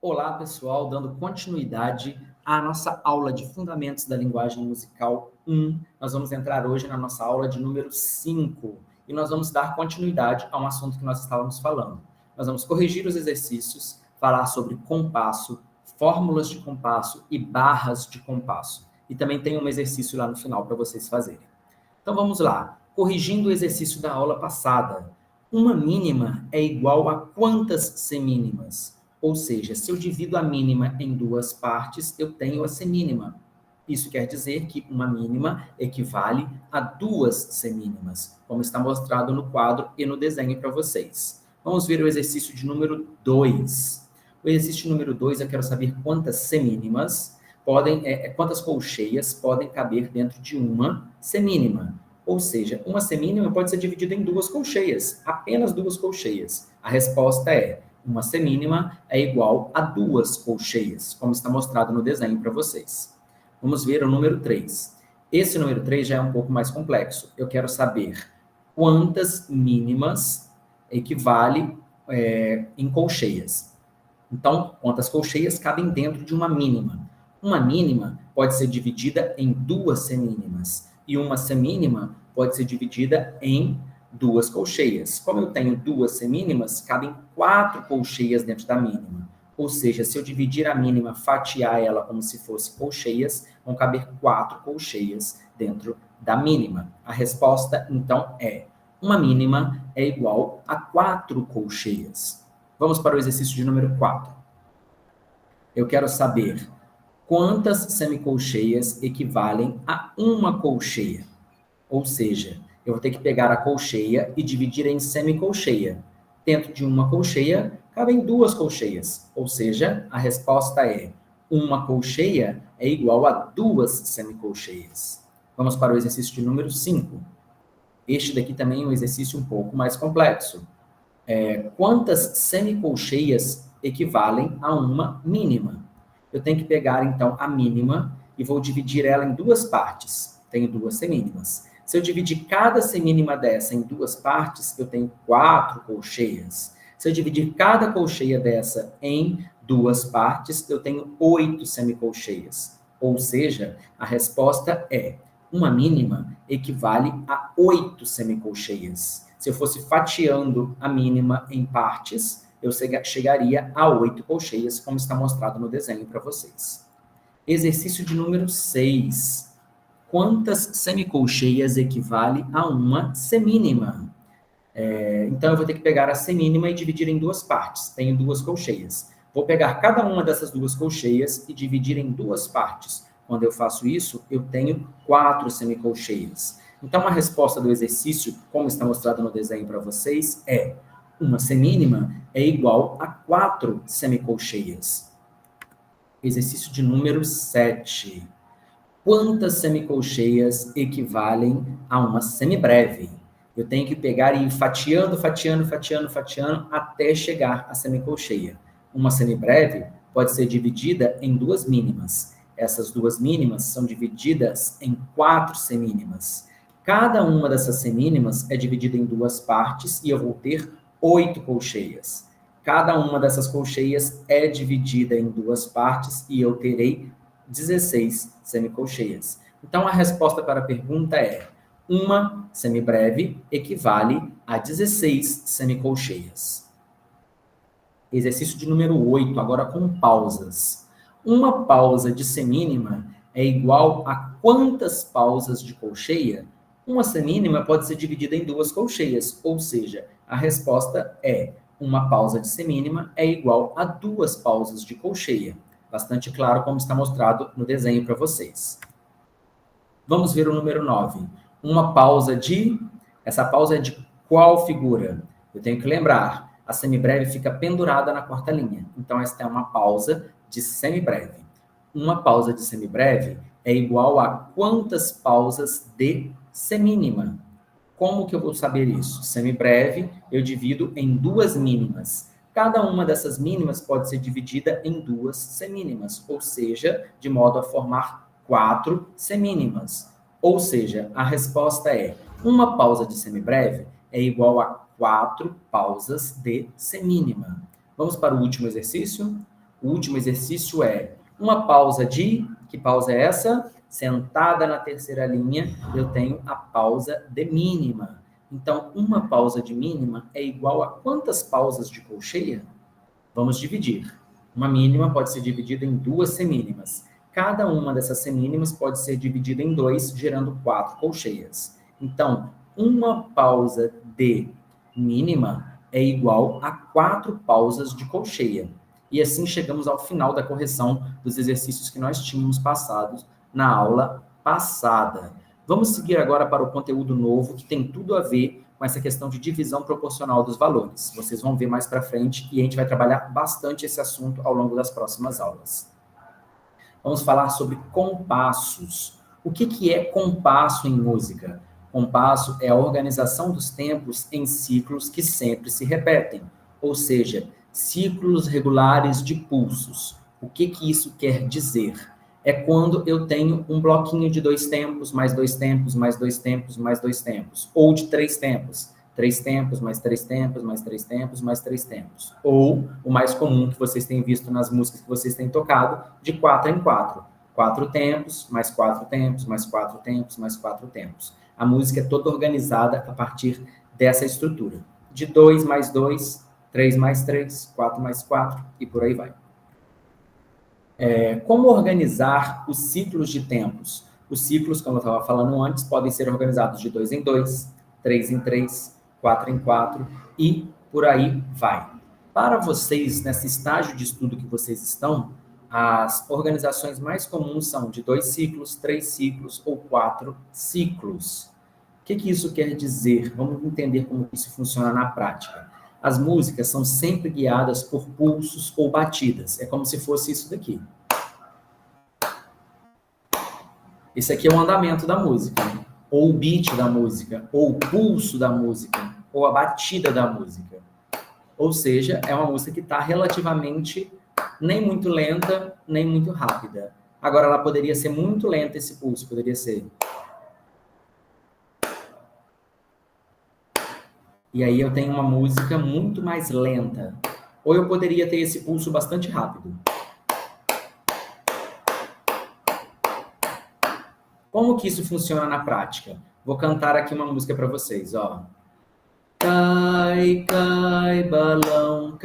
Olá, pessoal, dando continuidade à nossa aula de Fundamentos da Linguagem Musical 1. Nós vamos entrar hoje na nossa aula de número 5 e nós vamos dar continuidade a um assunto que nós estávamos falando. Nós vamos corrigir os exercícios, falar sobre compasso, fórmulas de compasso e barras de compasso. E também tem um exercício lá no final para vocês fazerem. Então vamos lá. Corrigindo o exercício da aula passada. Uma mínima é igual a quantas semínimas? Ou seja, se eu divido a mínima em duas partes, eu tenho a semínima. Isso quer dizer que uma mínima equivale a duas semínimas, como está mostrado no quadro e no desenho para vocês. Vamos ver o exercício de número 2. O exercício número 2, eu quero saber quantas semínimas quantas colcheias podem caber dentro de uma semínima. Ou seja, uma semínima pode ser dividida em duas colcheias, apenas duas colcheias. A resposta é: uma semínima é igual a duas colcheias, como está mostrado no desenho para vocês. Vamos ver o número 3. Esse número 3 já é um pouco mais complexo. Eu quero saber quantas mínimas equivale em colcheias. Então, quantas colcheias cabem dentro de uma mínima? Uma mínima pode ser dividida em duas semínimas, e uma semínima pode ser dividida em duas colcheias. Como eu tenho duas semínimas, cabem 4 colcheias dentro da mínima. Ou seja, se eu dividir a mínima, fatiar ela como se fosse colcheias, vão caber 4 colcheias dentro da mínima. A resposta, então, é: uma mínima é igual a 4 colcheias. Vamos para o exercício de número 4. Eu quero saber quantas semicolcheias equivalem a uma colcheia. Ou seja, eu vou ter que pegar a colcheia e dividir em semicolcheia. Dentro de uma colcheia, cabem 2 colcheias. Ou seja, a resposta é: uma colcheia é igual a 2 semicolcheias. Vamos para o exercício de número 5. Este daqui também é um exercício um pouco mais complexo. Quantas semicolcheias equivalem a uma mínima? Eu tenho que pegar, então, a mínima e vou dividir ela em duas partes. Tenho 2 semínimas. Se eu dividir cada semínima dessa em 2 partes, eu tenho 4 colcheias. Se eu dividir cada colcheia dessa em 2 partes, eu tenho 8 semicolcheias. Ou seja, a resposta é: uma mínima equivale a 8 semicolcheias. Se eu fosse fatiando a mínima em partes, eu chegaria a 8 colcheias, como está mostrado no desenho para vocês. Exercício de número 6. Quantas semicolcheias equivale a uma semínima? Então, eu vou ter que pegar a semínima e dividir em 2 partes. Tenho 2 colcheias. Vou pegar cada uma dessas 2 colcheias e dividir em 2 partes. Quando eu faço isso, eu tenho 4 semicolcheias. Então, a resposta do exercício, como está mostrado no desenho para vocês, é: uma semínima é igual a 4 semicolcheias. Exercício de número 7. Quantas semicolcheias equivalem a uma semibreve? Eu tenho que pegar e ir fatiando até chegar à semicolcheia. Uma semibreve pode ser dividida em 2 mínimas. Essas 2 mínimas são divididas em 4 semínimas. Cada uma dessas semínimas é dividida em 2 partes e eu vou ter 8 colcheias. Cada uma dessas colcheias é dividida em 2 partes e eu terei 16 semicolcheias. Então, a resposta para a pergunta é: uma semibreve equivale a 16 semicolcheias. Exercício de número 8, agora com pausas. Uma pausa de semínima é igual a quantas pausas de colcheia? Uma semínima pode ser dividida em 2 colcheias, ou seja, a resposta é: uma pausa de semínima é igual a 2 pausas de colcheia. Bastante claro, como está mostrado no desenho para vocês. Vamos ver o número 9. Essa pausa é de qual figura? Eu tenho que lembrar, a semibreve fica pendurada na 4ª linha. Então, esta é uma pausa de semibreve. Uma pausa de semibreve é igual a quantas pausas de semínima? Como que eu vou saber isso? Semibreve, eu divido em 2 mínimas. Cada uma dessas mínimas pode ser dividida em 2 semínimas, ou seja, de modo a formar 4 semínimas. Ou seja, a resposta é: uma pausa de semibreve é igual a 4 pausas de semínima. Vamos para o último exercício? O último exercício é uma pausa de... Que pausa é essa? Sentada na terceira linha, eu tenho a pausa de mínima. Então, uma pausa de mínima é igual a quantas pausas de colcheia? Vamos dividir. Uma mínima pode ser dividida em duas semínimas. Cada uma dessas semínimas pode ser dividida em 2, gerando 4 colcheias. Então, uma pausa de mínima é igual a 4 pausas de colcheia. E assim chegamos ao final da correção dos exercícios que nós tínhamos passados na aula passada. Vamos seguir agora para o conteúdo novo, que tem tudo a ver com essa questão de divisão proporcional dos valores. Vocês vão ver mais para frente e a gente vai trabalhar bastante esse assunto ao longo das próximas aulas. Vamos falar sobre compassos. O que é compasso em música? Compasso é a organização dos tempos em ciclos que sempre se repetem, ou seja, ciclos regulares de pulsos. O que isso quer dizer? É quando eu tenho um bloquinho de 2 tempos, mais 2 tempos, mais 2 tempos, mais 2 tempos, ou de 3 tempos. 3 tempos, mais 3 tempos, mais 3 tempos, mais 3 tempos. Ou, o mais comum que vocês têm visto nas músicas que vocês têm tocado, de 4 em 4. 4 tempos, mais 4 tempos, mais 4 tempos, mais 4 tempos. A música é toda organizada a partir dessa estrutura. De 2 mais 2, 3 mais 3, 4 mais 4, e por aí vai. Como organizar os ciclos de tempos? Os ciclos, como eu estava falando antes, podem ser organizados de 2 em 2, 3 em 3, 4 em 4 e por aí vai. Para vocês, nesse estágio de estudo que vocês estão, as organizações mais comuns são de 2 ciclos, 3 ciclos ou 4 ciclos. O que isso quer dizer? Vamos entender como isso funciona na prática. As músicas são sempre guiadas por pulsos ou batidas. É como se fosse isso daqui. Esse aqui é o andamento da música, ou o beat da música, ou o pulso da música, ou a batida da música. Ou seja, é uma música que está relativamente nem muito lenta, nem muito rápida. Agora, ela poderia ser muito lenta, esse pulso, poderia ser... E aí eu tenho uma música muito mais lenta. Ou eu poderia ter esse pulso bastante rápido. Como que isso funciona na prática? Vou cantar aqui uma música para vocês, ó. Cai, cai, balão,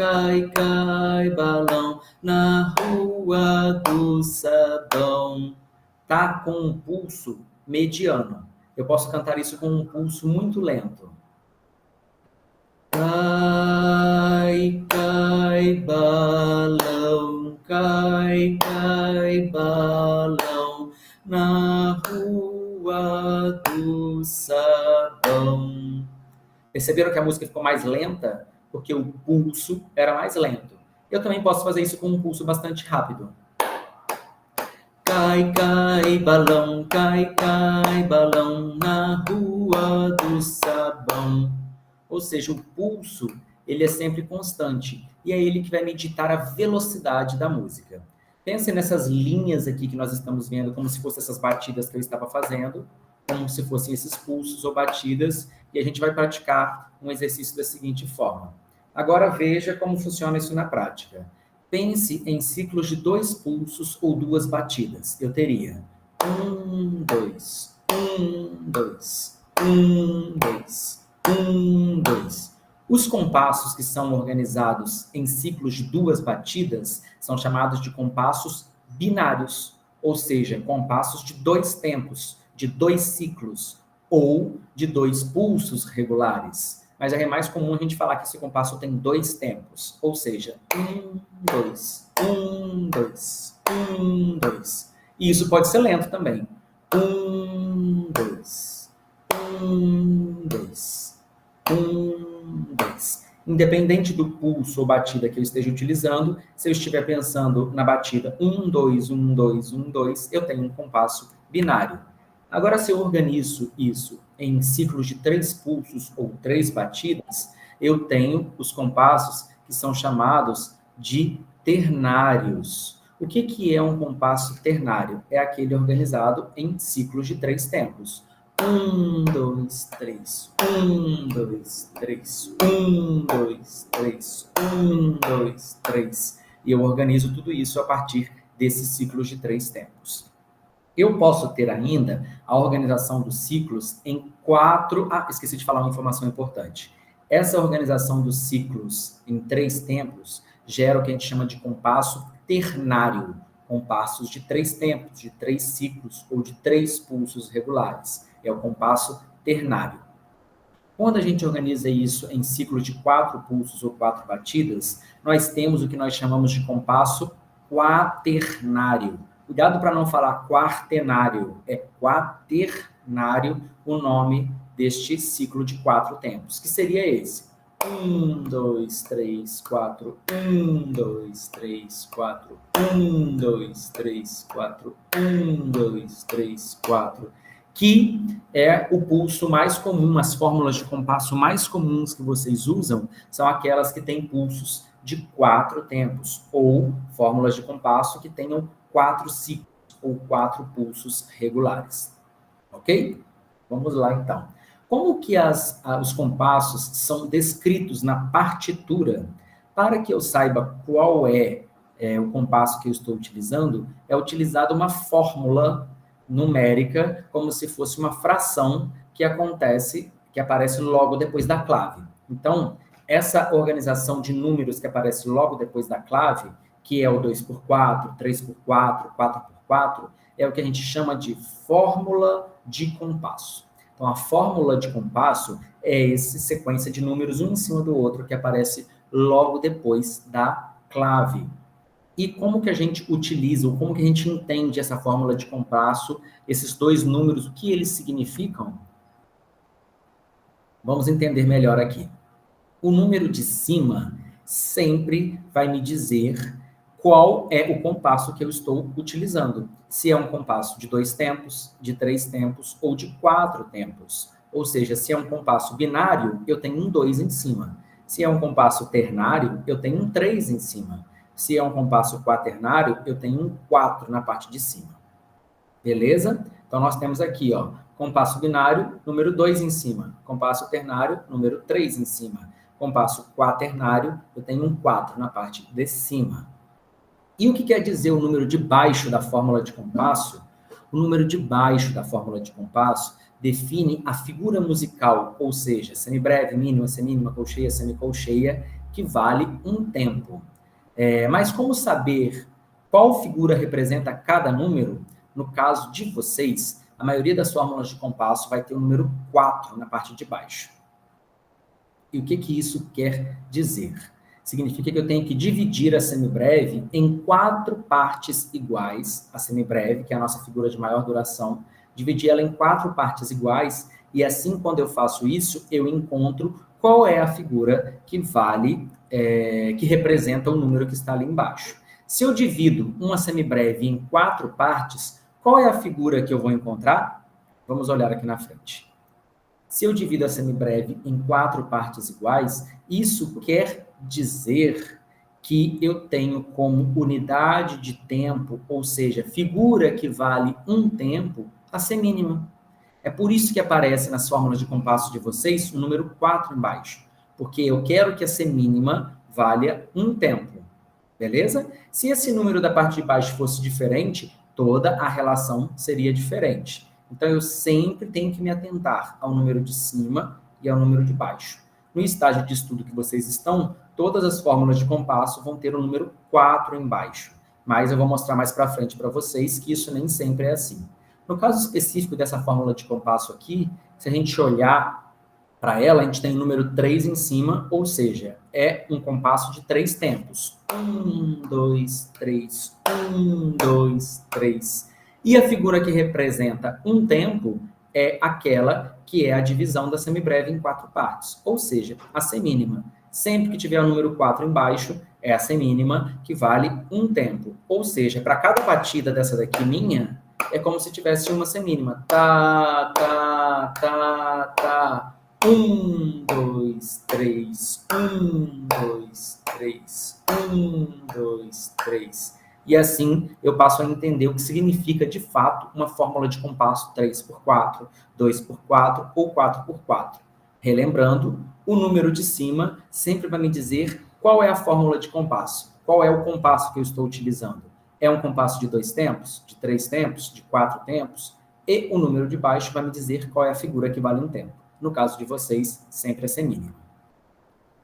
na rua do sabão. Tá com um pulso mediano. Eu posso cantar isso com um pulso muito lento. Cai, cai, balão, na rua do sabão. Perceberam que a música ficou mais lenta? Porque o pulso era mais lento. Eu também posso fazer isso com um pulso bastante rápido. Cai, cai, balão, na rua do sabão. Ou seja, o pulso, ele é sempre constante. E é ele que vai me ditar a velocidade da música. Pense nessas linhas aqui que nós estamos vendo, como se fossem essas batidas que eu estava fazendo, como se fossem esses pulsos ou batidas, e a gente vai praticar um exercício da seguinte forma. Agora veja como funciona isso na prática. Pense em ciclos de 2 pulsos ou 2 batidas. Eu teria 1, 2, 1, 2, 1, 2, 1, 2. Os compassos que são organizados em ciclos de 2 batidas são chamados de compassos binários, ou seja, compassos de 2 tempos, de 2 ciclos, ou de 2 pulsos regulares. Mas é mais comum a gente falar que esse compasso tem 2 tempos, ou seja, 1, 2, 1, 2, 1, 2. E isso pode ser lento também. 1, 2, 1, 2, 1, 2. Independente do pulso ou batida que eu esteja utilizando, se eu estiver pensando na batida 1, 2, 1, 2, 1, 2, eu tenho um compasso binário. Agora, se eu organizo isso em ciclos de 3 pulsos ou 3 batidas, eu tenho os compassos que são chamados de ternários. O que é um compasso ternário? É aquele organizado em ciclos de 3 tempos. 1, 2, 3, 1, 2, 3, 1, 2, 3, 1, 2, 3. e eu organizo tudo isso a partir desses ciclos de 3 tempos. Eu posso ter ainda a organização dos ciclos em 4... Ah, esqueci de falar uma informação importante. Essa organização dos ciclos em 3 tempos gera o que a gente chama de compasso ternário, compassos de 3 tempos, de 3 ciclos ou de 3 pulsos regulares. É o compasso ternário. Quando a gente organiza isso em ciclos de 4 pulsos ou 4 batidas, nós temos o que nós chamamos de compasso quaternário. Cuidado para não falar quartenário, é quaternário o nome deste ciclo de 4 tempos, que seria esse. 1, 2, 3, 4, 1, 2, 3, 4, 1, 2, 3, 4, 1, 2, 3, 4, que é o pulso mais comum, as fórmulas de compasso mais comuns que vocês usam são aquelas que têm pulsos de 4 tempos, ou fórmulas de compasso que tenham 4 ciclos, ou 4 pulsos regulares. Ok? Vamos lá, então. Como que os compassos são descritos na partitura? Para que eu saiba qual é o compasso que eu estou utilizando, é utilizada uma fórmula numérica, como se fosse uma fração que aparece logo depois da clave. Então, essa organização de números que aparece logo depois da clave, que é o 2x4, 3x4, 4x4, é o que a gente chama de fórmula de compasso. Então, a fórmula de compasso é essa sequência de números um em cima do outro que aparece logo depois da clave. E como que a gente utiliza, ou como que a gente entende essa fórmula de compasso, esses dois números, o que eles significam? Vamos entender melhor aqui. O número de cima sempre vai me dizer qual é o compasso que eu estou utilizando. Se é um compasso de 2 tempos, de 3 tempos ou de 4 tempos. Ou seja, se é um compasso binário, eu tenho um 2 em cima. Se é um compasso ternário, eu tenho um 3 em cima. Se é um compasso quaternário, eu tenho um 4 na parte de cima. Beleza? Então, nós temos aqui, ó, compasso binário, número 2 em cima. Compasso ternário, número 3 em cima. Compasso quaternário, eu tenho um 4 na parte de cima. E o que quer dizer o número de baixo da fórmula de compasso? O número de baixo da fórmula de compasso define a figura musical, ou seja, semibreve, mínima, semínima, colcheia, semicolcheia, que vale um tempo. Mas como saber qual figura representa cada número? No caso de vocês, a maioria das fórmulas de compasso vai ter o número 4 na parte de baixo. E o que isso quer dizer? Significa que eu tenho que dividir a semibreve em 4 partes iguais, a semibreve, que é a nossa figura de maior duração, dividir ela em 4 partes iguais, e assim, quando eu faço isso, eu encontro qual é a figura que vale, que representa o número que está ali embaixo. Se eu divido uma semibreve em 4 partes, qual é a figura que eu vou encontrar? Vamos olhar aqui na frente. Se eu divido a semibreve em 4 partes iguais, isso quer dizer que eu tenho como unidade de tempo, ou seja, figura que vale um tempo, a semínima. É por isso que aparece nas fórmulas de compasso de vocês o número 4 embaixo, porque eu quero que a semínima valha um tempo, beleza? Se esse número da parte de baixo fosse diferente, toda a relação seria diferente. Então, eu sempre tenho que me atentar ao número de cima e ao número de baixo. No estágio de estudo que vocês estão, todas as fórmulas de compasso vão ter o número 4 embaixo. Mas eu vou mostrar mais para frente para vocês que isso nem sempre é assim. No caso específico dessa fórmula de compasso aqui, se a gente olhar para ela, a gente tem o número 3 em cima, ou seja, é um compasso de 3 tempos. 1, 2, 3, 1, 2, 3. E a figura que representa um tempo é aquela que é a divisão da semibreve em 4 partes, ou seja, a semínima. Sempre que tiver o número 4 embaixo, é a semínima que vale um tempo. Ou seja, para cada batida dessa daqui minha, é como se tivesse uma semínima. Tá, tá, tá, tá. 1, 2, 3. 1, 2, 3. 1, 2, 3. E assim eu passo a entender o que significa, de fato, uma fórmula de compasso 3x4, 2x4 ou 4x4. Relembrando, o número de cima sempre vai me dizer Qual é a fórmula de compasso? Qual é o compasso que eu estou utilizando? É um compasso de 2 tempos, de 3 tempos, de 4 tempos? E o número de baixo vai me dizer qual é a figura que vale um tempo. No caso de vocês, sempre é semínima.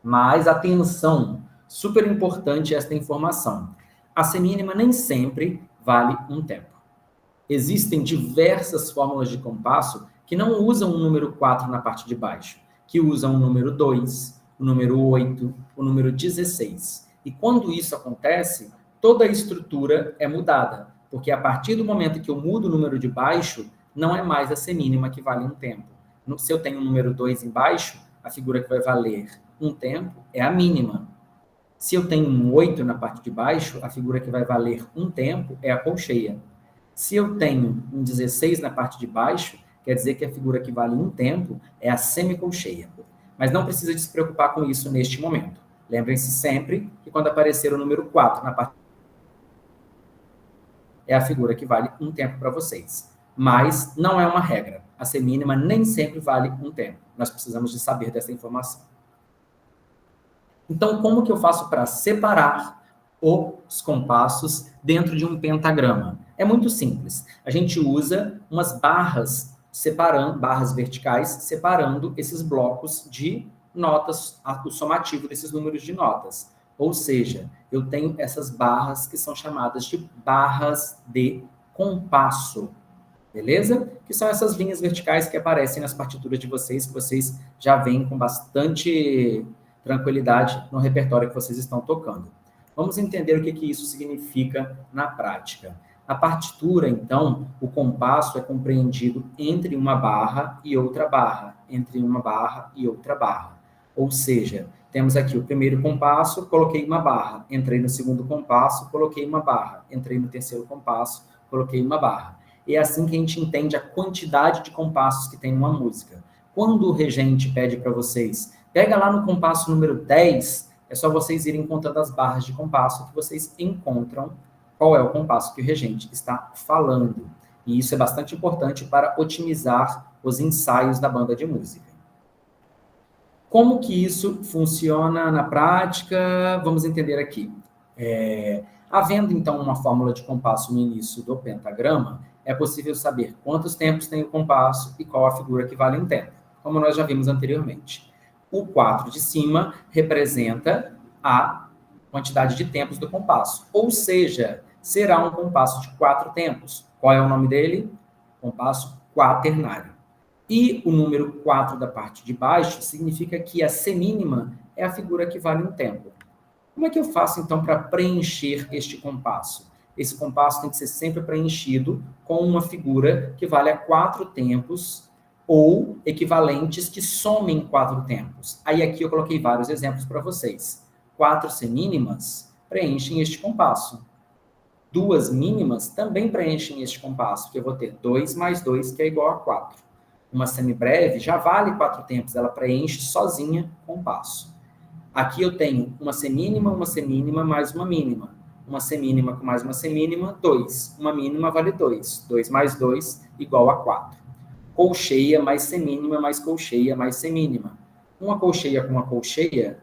Mas atenção, super importante esta informação. A semínima nem sempre vale um tempo. Existem diversas fórmulas de compasso que não usam o número 4 na parte de baixo, que usam o número 2, o número 8, o número 16. E quando isso acontece, toda a estrutura é mudada, porque a partir do momento que eu mudo o número de baixo, não é mais a semínima que vale um tempo. Se eu tenho o número 2 embaixo, a figura que vai valer um tempo é a mínima. Se eu tenho um 8 na parte de baixo, a figura que vai valer um tempo é a colcheia. Se eu tenho um 16 na parte de baixo, quer dizer que a figura que vale um tempo é a semicolcheia. Mas não precisa de se preocupar com isso neste momento. Lembrem-se sempre que quando aparecer o número 4 na parte é a figura que vale um tempo para vocês. Mas não é uma regra. A semínima nem sempre vale um tempo. Nós precisamos de saber dessa informação. Então, como que eu faço para separar os compassos dentro de um pentagrama? É muito simples. A gente usa umas barras separando, barras verticais, separando esses blocos de notas, o somativo desses números de notas. Ou seja, eu tenho essas barras que são chamadas de barras de compasso. Beleza? Que são essas linhas verticais que aparecem nas partituras de vocês, que vocês já veem com bastante tranquilidade no repertório que vocês estão tocando. Vamos entender o que isso significa na prática. Na partitura, então, o compasso é compreendido entre uma barra e outra barra, entre uma barra e outra barra. Ou seja, temos aqui o primeiro compasso, coloquei uma barra, entrei no segundo compasso, coloquei uma barra, entrei no terceiro compasso, coloquei uma barra. E é assim que a gente entende a quantidade de compassos que tem numa música. Quando o regente pede para vocês, pega lá no compasso número 10, é só vocês irem contando as barras de compasso que vocês encontram qual é o compasso que o regente está falando. E isso é bastante importante para otimizar os ensaios da banda de música. Como que isso funciona na prática? Vamos entender aqui. Havendo, então, uma fórmula de compasso no início do pentagrama, é possível saber quantos tempos tem o compasso e qual a figura que vale um tempo, como nós já vimos anteriormente. O 4 de cima representa a quantidade de tempos do compasso, ou seja, será um compasso de 4 tempos. Qual é o nome dele? Compasso quaternário. E o número 4 da parte de baixo significa que a semínima é a figura que vale um tempo. Como é que eu faço, então, para preencher este compasso? Esse compasso tem que ser sempre preenchido com uma figura que vale a 4 tempos ou equivalentes que somem 4 tempos. Aí aqui eu coloquei vários exemplos para vocês. 4 semínimas preenchem este compasso. 2 mínimas também preenchem este compasso, que eu vou ter 2 mais 2, que é igual a 4. Uma semibreve já vale 4 tempos, ela preenche sozinha o compasso. Aqui eu tenho uma semínima mais uma mínima. Uma semínima com mais uma semínima, 2. Uma mínima vale 2. 2 mais 2 igual a 4. Colcheia mais semínima mais colcheia mais semínima. Uma colcheia com uma colcheia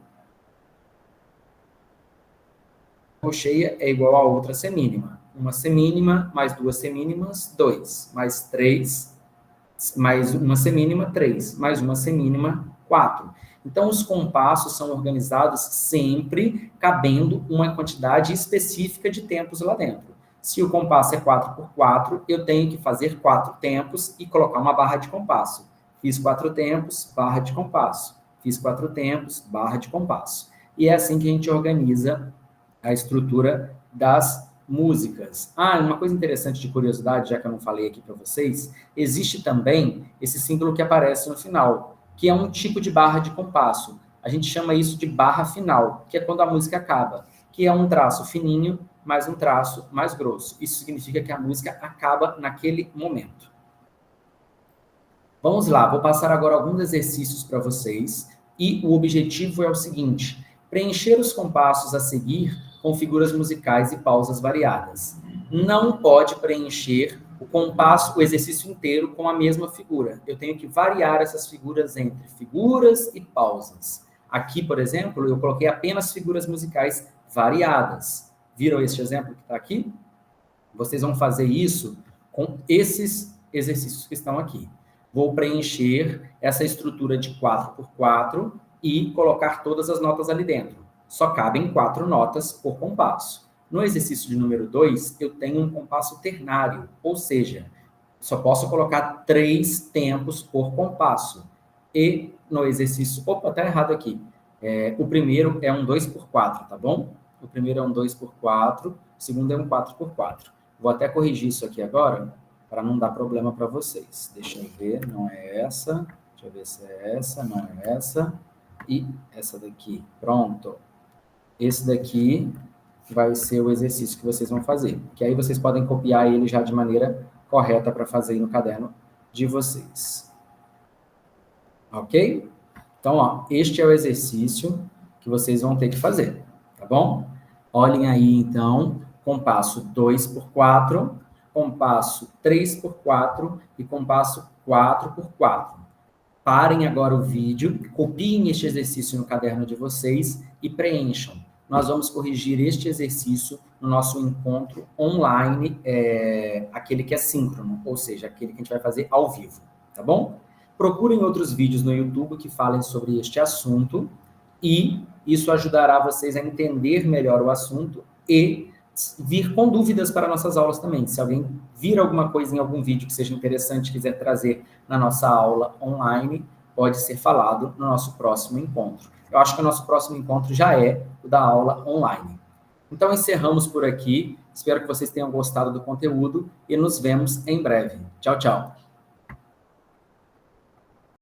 é igual a outra semínima. Uma semínima mais 2 semínimas, 2. Mais 3, mais uma semínima, 3. Mais uma semínima, 4. Então, os compassos são organizados sempre cabendo uma quantidade específica de tempos lá dentro. Se o compasso é 4 por 4, eu tenho que fazer 4 tempos e colocar uma barra de compasso. Fiz 4 tempos, barra de compasso. Fiz 4 tempos, barra de compasso. E é assim que a gente organiza a estrutura das músicas. Uma coisa interessante de curiosidade, já que eu não falei aqui para vocês, existe também esse símbolo que aparece no final, que é um tipo de barra de compasso. A gente chama isso de barra final, que é quando a música acaba, que é um traço fininho mais um traço mais grosso. Isso significa que a música acaba naquele momento. Vamos lá, vou passar agora alguns exercícios para vocês, e o objetivo é o seguinte: preencher os compassos a seguir com figuras musicais e pausas variadas. Não pode preencher o compasso, o exercício inteiro com a mesma figura. Eu tenho que variar essas figuras entre figuras e pausas. Aqui, por exemplo, eu coloquei apenas figuras musicais variadas. Viram este exemplo que está aqui? Vocês vão fazer isso com esses exercícios que estão aqui. Vou preencher essa estrutura de 4x4 e colocar todas as notas ali dentro. Só cabem 4 notas por compasso. No exercício de número 2, eu tenho um compasso ternário, ou seja, só posso colocar 3 tempos por compasso. E no exercício... Opa, tá errado aqui. O primeiro é um 2x4, tá bom? O primeiro é um 2x4, o segundo é um 4x4. Vou até corrigir isso aqui agora, para não dar problema para vocês. Deixa eu ver, não é essa. Deixa eu ver se é essa, não é essa. E essa daqui. Pronto. Esse daqui vai ser o exercício que vocês vão fazer. Que aí vocês podem copiar ele já de maneira correta para fazer aí no caderno de vocês. Ok? Então, ó, este é o exercício que vocês vão ter que fazer, tá bom? Olhem aí, então, compasso 2x4, compasso 3x4 e compasso 4x4. Parem agora o vídeo, copiem este exercício no caderno de vocês e preencham. Nós vamos corrigir este exercício no nosso encontro online, aquele que é síncrono, ou seja, aquele que a gente vai fazer ao vivo, tá bom? Procurem outros vídeos no YouTube que falem sobre este assunto e isso ajudará vocês a entender melhor o assunto e vir com dúvidas para nossas aulas também. Se alguém vir alguma coisa em algum vídeo que seja interessante e quiser trazer na nossa aula online, pode ser falado no nosso próximo encontro. Eu acho que o nosso próximo encontro já é o da aula online. Então, encerramos por aqui. Espero que vocês tenham gostado do conteúdo e nos vemos em breve. Tchau, tchau.